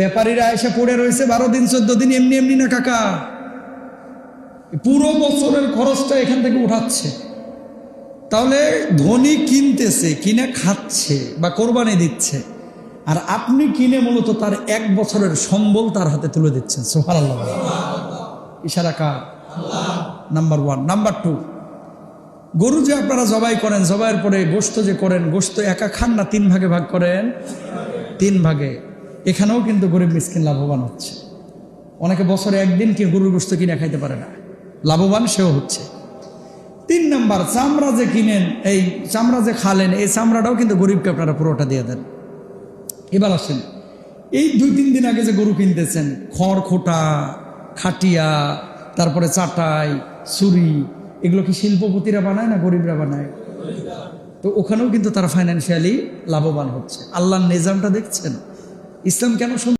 ব্যাপারীরা এসে পড়ে রয়েছে 12 দিন 14 দিন, এমনি এমনি না কাকা, পুরো বছরের খরচটা এখান থেকে উঠাচ্ছে। তাহলে ধনী কিনতেছে, কিনে খাচ্ছে বা কোরবানি দিচ্ছে, আর আপনি কিনে মূলত তার 1 বছরের সম্বল তার হাতে তুলে দিচ্ছেন। সুবহানাল্লাহ। ইশারা কার? নাম্বার 1। নাম্বার 2, গরু যে আপনারা জবাই করেন, জবাইয়ের পরে গোশত যে করেন, গোশত একা খান না 3 ভাগে ভাগ করেন? 3 ভাগে। এখানেও কিন্তু গরিব মিসকিন লাভবান হচ্ছে। অনেকে বছরে 1 দিন কি গরুর গোশত কিনে খাইতে পারে না, লাভবান সেও হচ্ছে। 3 নাম্বার, চামড়া যে কিনেন, এই চামড়া যে খালেন, এই চামড়াটাও কিন্তু গরিবকে আপনারা পুরোটা দিয়ে দেন। এবার আসেন, এই 2-3 দিন আগে যে গরু কিনতেছেন, খড় খোটা, খাটিয়া, তারপরে চাটাই, ছুরি, এগুলো কি শিল্পপতিরা বানায় না গরিবরা বানায়? তো ওখানেও কিন্তু তারা ফাইন্যান্সিয়ালি লাভবান হচ্ছে। আল্লাহর নিজামটা দেখছেন? ইসলাম কেন